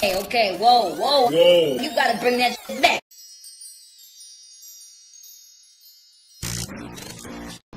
Okay, whoa. You gotta bring that shit back.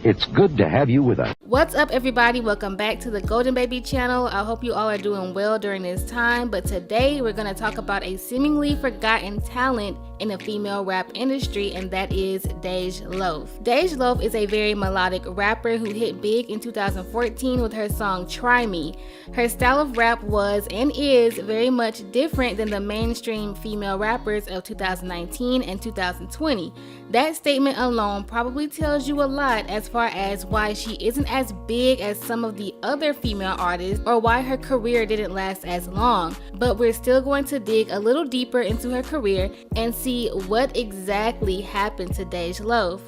It's good to have you with us. What's up, everybody? Welcome back to the GoldenBaby channel. I hope you all are doing well during this time, but today we're going to talk about a seemingly forgotten talent in the female rap industry, and that is DeJ Loaf. DeJ Loaf is a very melodic rapper who hit big in 2014 with her song Try Me. Her style of rap was and is very much different than the mainstream female rappers of 2019 and 2020. That statement alone probably tells you a lot as far as why she isn't as big as some of the other female artists or why her career didn't last as long. But we're still going to dig a little deeper into her career and see what exactly happened to DeJ Loaf.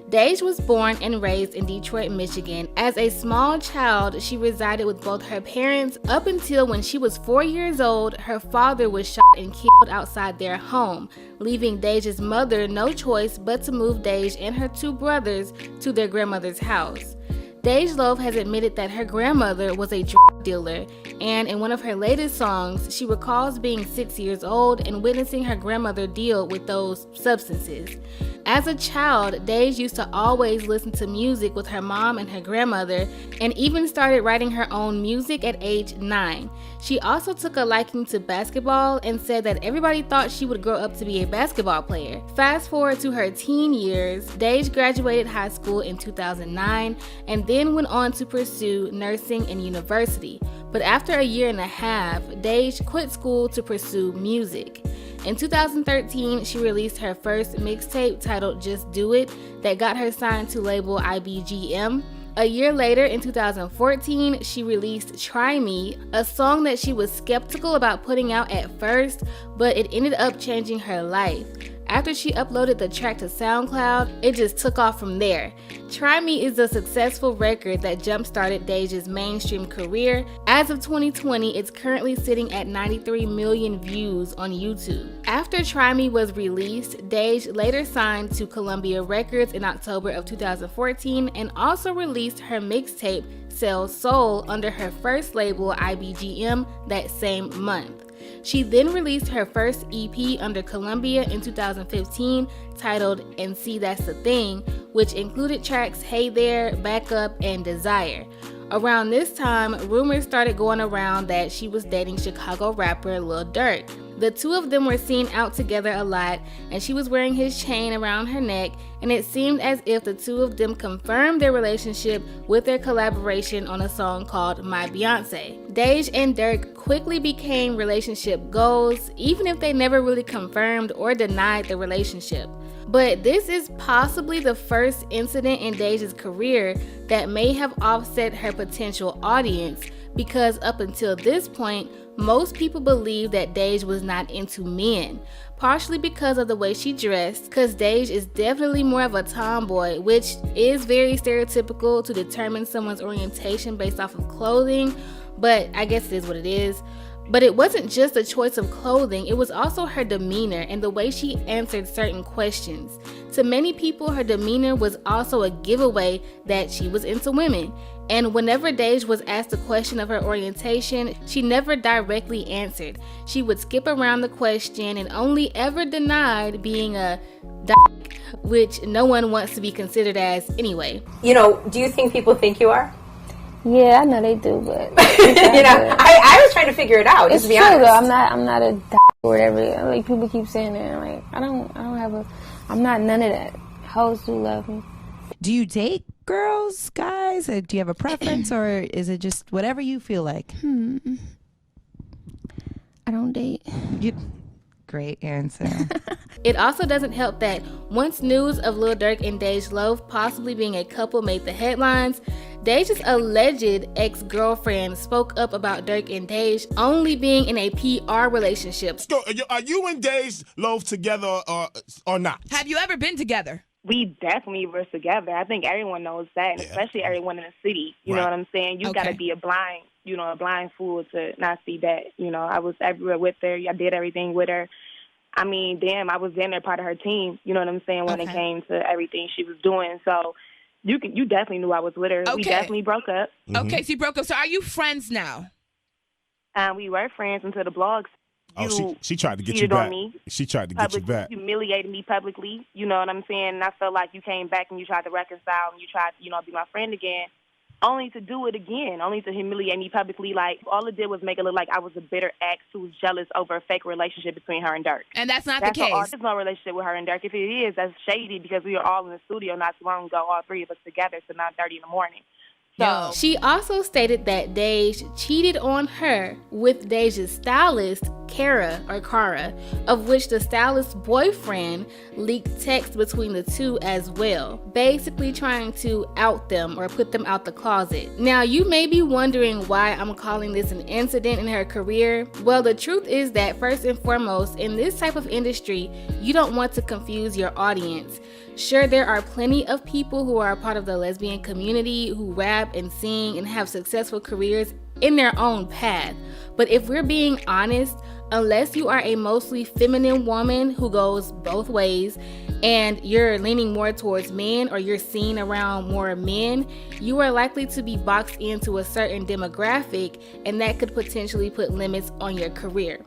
DeJ was born and raised in Detroit, Michigan. As a small child, she resided with both her parents up until when she was 4 years old. Her father was shot and killed outside their home, leaving DeJ's mother no choice but to move DeJ and her two brothers to their grandmother's house. DeJ Loaf has admitted that her grandmother was a drug dealer, and in one of her latest songs, she recalls being 6 years old and witnessing her grandmother deal with those substances. As a child, DeJ used to always listen to music with her mom and her grandmother, and even started writing her own music at age 9. She also took a liking to basketball and said that everybody thought she would grow up to be a basketball player. Fast forward to her teen years, DeJ graduated high school in 2009 and then went on to pursue nursing and university. But after a year and a half, DeJ quit school to pursue music. In 2013, she released her first mixtape titled Just Do It that got her signed to label IBGM. A year later, in 2014, she released Try Me, a song that she was skeptical about putting out at first, but it ended up changing her life. After she uploaded the track to SoundCloud, it just took off from there. Try Me is a successful record that jump-started DeJ's mainstream career. As of 2020, it's currently sitting at 93 million views on YouTube. After Try Me was released, DeJ later signed to Columbia Records in October of 2014 and also released her mixtape Sell Soul under her first label IBGM that same month. She then released her first EP under Columbia in 2015 titled And See That's the Thing, which included tracks Hey There, Back Up, and Desire. Around this time, rumors started going around that she was dating Chicago rapper Lil Durk. The two of them were seen out together a lot, and she was wearing his chain around her neck, and it seemed as if the two of them confirmed their relationship with their collaboration on a song called My Beyonce. DeJ and Durk quickly became relationship goals, even if they never really confirmed or denied the relationship. But this is possibly the first incident in DeJ's career that may have offset her potential audience, because up until this point, most people believe that DeJ was not into men, partially because of the way she dressed, because DeJ is definitely more of a tomboy, which is very stereotypical to determine someone's orientation based off of clothing, but I guess it is what it is. But it wasn't just a choice of clothing, it was also her demeanor and the way she answered certain questions. To many people, her demeanor was also a giveaway that she was into women. And whenever DeJ was asked a question of her orientation, she never directly answered. She would skip around the question and only ever denied being a which no one wants to be considered as anyway. You know, do you think people think you are? Yeah, I know they do, but you know, I was trying to figure it out. It's to be true honest. though. I'm not a or whatever. Like people keep saying that. Like I'm not none of that. Hoes do love me. Do you date girls, guys? Do you have a preference, or is it just whatever you feel like? I don't date. Great answer. It also doesn't help that once news of Lil Durk and DeJ Loaf possibly being a couple made the headlines, DeJ's alleged ex-girlfriend spoke up about Durk and DeJ only being in a PR relationship. So, are you and DeJ Loaf together or not? Have you ever been together? We definitely were together. I think everyone knows that, and especially everyone in the city. You know what I'm saying? You got to be a blind fool to not see that. You know, I was everywhere with her. I did everything with her. I mean, damn, I was damn near part of her team. You know what I'm saying? When it came to everything she was doing. So you definitely knew I was with her. We definitely broke up. Okay, so you broke up. So are you friends now? We were friends until the blogs she tried to get you cheated on back. me. She tried to get you back. Humiliated me publicly. You know what I'm saying? And I felt like you came back and you tried to reconcile and you tried to, be my friend again, only to do it again, only to humiliate me publicly. Like, all it did was make it look like I was a bitter ex who was jealous over a fake relationship between her and Dirk. And that's not the case. There's no relationship with her and Dirk. If it is, that's shady because we were all in the studio not too long ago, all three of us together, till 9:30 in the morning. So she also stated that Dej cheated on her with Deja's stylist, Kara, of which the stylist's boyfriend leaked text between the two as well, basically trying to out them or put them out the closet. Now, you may be wondering why I'm calling this an incident in her career. Well, the truth is that first and foremost, in this type of industry, you don't want to confuse your audience. Sure, there are plenty of people who are a part of the lesbian community who rap and sing and have successful careers in their own path. But if we're being honest, unless you are a mostly feminine woman who goes both ways and you're leaning more towards men or you're seen around more men, you are likely to be boxed into a certain demographic, and that could potentially put limits on your career.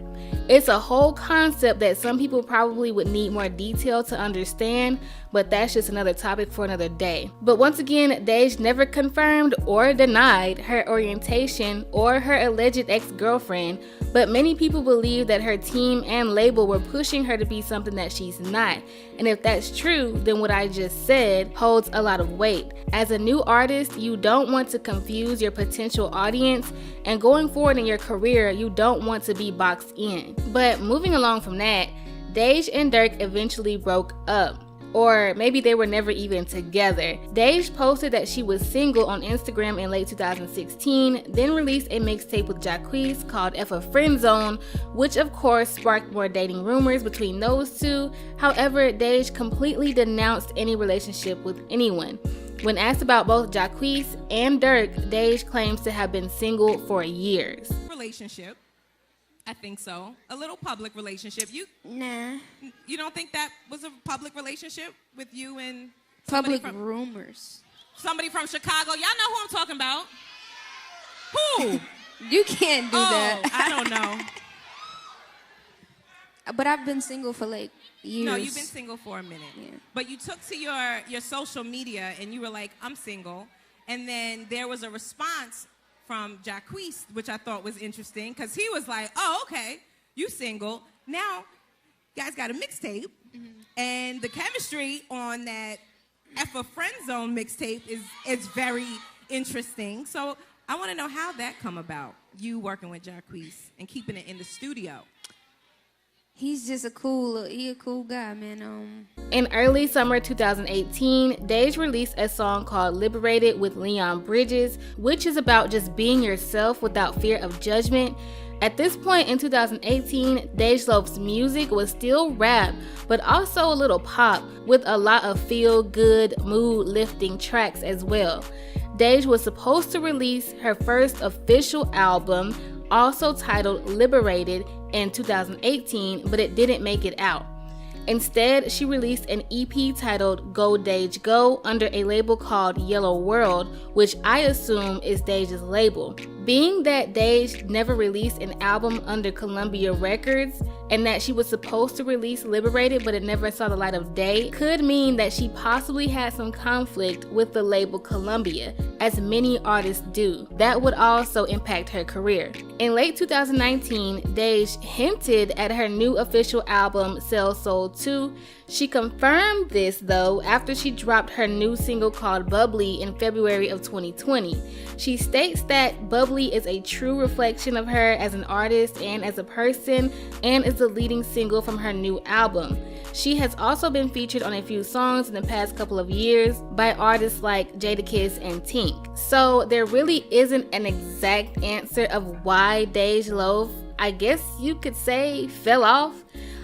It's a whole concept that some people probably would need more detail to understand, but that's just another topic for another day. But once again, Dej never confirmed or denied her orientation or her alleged ex-girlfriend, but many people believe that her team and label were pushing her to be something that she's not. And if that's true, then what I just said holds a lot of weight. As a new artist, you don't want to confuse your potential audience, and going forward in your career, you don't want to be boxed in. But moving along from that, Dej and Dirk eventually broke up. Or maybe they were never even together. Dej posted that she was single on Instagram in late 2016, then released a mixtape with Jacquees called F a Friend Zone, which of course sparked more dating rumors between those two. However, Dej completely denounced any relationship with anyone. When asked about both Jacquees and Dirk, Dej claims to have been single for years. Relationship. I think so. A little public relationship. Nah. You don't think that was a public relationship with you and Public rumors. Somebody from Chicago? Y'all know who I'm talking about. Who? You can't do that. I don't know. But I've been single for like years. No, you've been single for a minute. Yeah. But you took to your social media and you were like, I'm single. And then there was a response from Jacquees, which I thought was interesting, because he was like, oh, okay, you single. Now, you guys got a mixtape, and the chemistry on that F a Friend Zone mixtape is very interesting. So I want to know how that come about, you working with Jacquees and keeping it in the studio. He's just a cool guy, man. In early summer 2018, Dej released a song called Liberated with Leon Bridges, which is about just being yourself without fear of judgment. At this point in 2018, DeJ Loaf's music was still rap, but also a little pop, with a lot of feel-good, mood-lifting tracks as well. Dej was supposed to release her first official album, also titled Liberated, in 2018, but it didn't make it out. Instead, she released an EP titled Go Dej Go under a label called Yellow World, which I assume is Dej's label. Being that Dej never released an album under Columbia Records, and that she was supposed to release Liberated but it never saw the light of day, could mean that she possibly had some conflict with the label Columbia, as many artists do. That would also impact her career. In late 2019, Dej hinted at her new official album, Cell Soul 2. She confirmed this though after she dropped her new single called Bubbly in February of 2020. She states that Bubbly is a true reflection of her as an artist and as a person, and is the leading single from her new album. She has also been featured on a few songs in the past couple of years by artists like Jadakiss and Tink. So there really isn't an exact answer of why DeJ Loaf, I guess you could say, fell off.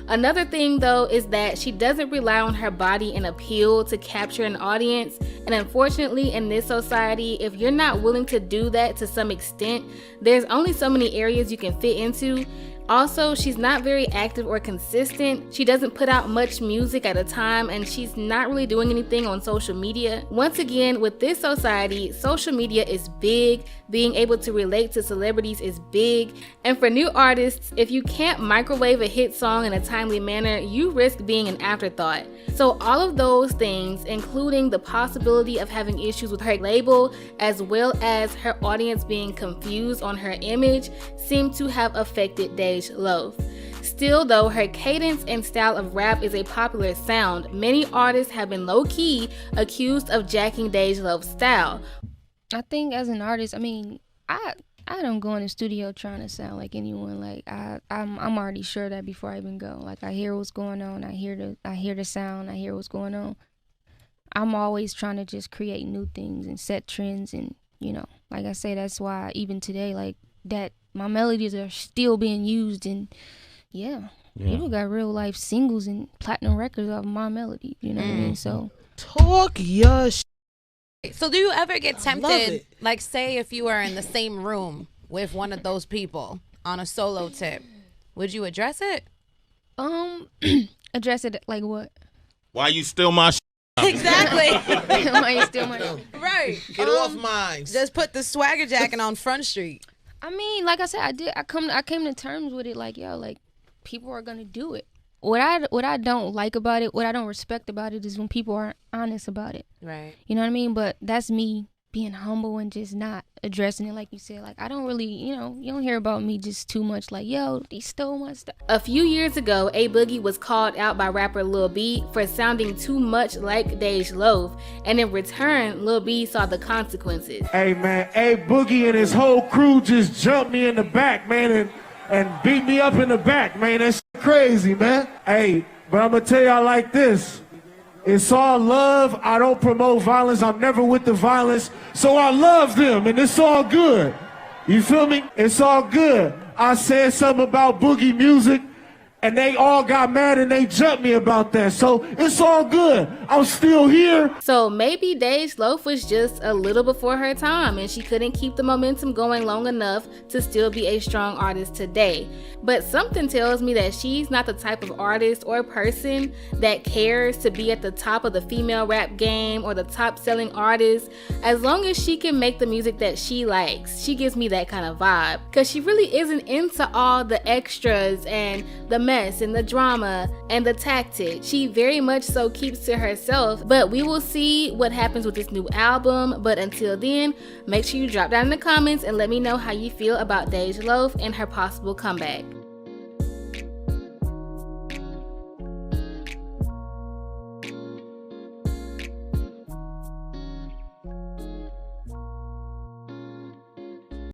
Another thing though is that she doesn't rely on her body and appeal to capture an audience, and unfortunately in this society, if you're not willing to do that to some extent, there's only so many areas you can fit into. Also, she's not very active or consistent. She doesn't put out much music at a time, and she's not really doing anything on social media. Once again, with this society, social media is big. Being able to relate to celebrities is big. And for new artists, if you can't microwave a hit song in a timely manner, you risk being an afterthought. So all of those things, including the possibility of having issues with her label, as well as her audience being confused on her image, seem to have affected DeJ Loaf. Still though, her cadence and style of rap is a popular sound. Many artists have been low-key accused of jacking DeJ Loaf's style. I think as an artist, I mean, I don't go in the studio trying to sound like anyone. Like I'm already sure that before I even go. Like I hear what's going on, I hear the sound, I hear what's going on. I'm always trying to just create new things and set trends, and like I say, that's why even today, like that, my melodies are still being used, and people got real life singles and platinum records of my melody. You know what I mean? So talk your shit. So do you ever get tempted, like say if you were in the same room with one of those people on a solo tip, would you address it? Address it like what? Why you steal my shit? Exactly. Why you steal my Right. Get off mine. Just put the swagger jacket on Front Street. I mean, like I said, I came to terms with it. Like, yo, like people are gonna do it. What I don't like about it, what I don't respect about it, is when people aren't honest about it. Right. You know what I mean? But that's me being humble and just not addressing it, like you said. Like I don't really, you don't hear about me just too much. Like, yo, he stole my stuff. A few years ago, A Boogie was called out by rapper Lil B for sounding too much like DeJ Loaf, and in return, Lil B saw the consequences. Hey man, A Boogie and his whole crew just jumped me in the back, man, and beat me up in the back, man. That's crazy, man. Hey, but I'm gonna tell y'all like this. It's all love. I don't promote violence. I'm never with the violence. So I love them, and it's all good. You feel me? It's all good. I said something about Boogie music, and they all got mad and they jumped me about that. So it's all good. I'm still here. So maybe DeJ Loaf was just a little before her time, and she couldn't keep the momentum going long enough to still be a strong artist today. But something tells me that she's not the type of artist or person that cares to be at the top of the female rap game or the top selling artist. As long as she can make the music that she likes, she gives me that kind of vibe. Cause she really isn't into all the extras and the mess and the drama and the tactics. She very much so keeps to herself, but we will see what happens with this new album. But until then, make sure you drop down in the comments and let me know how you feel about DeJ Loaf and her possible comeback.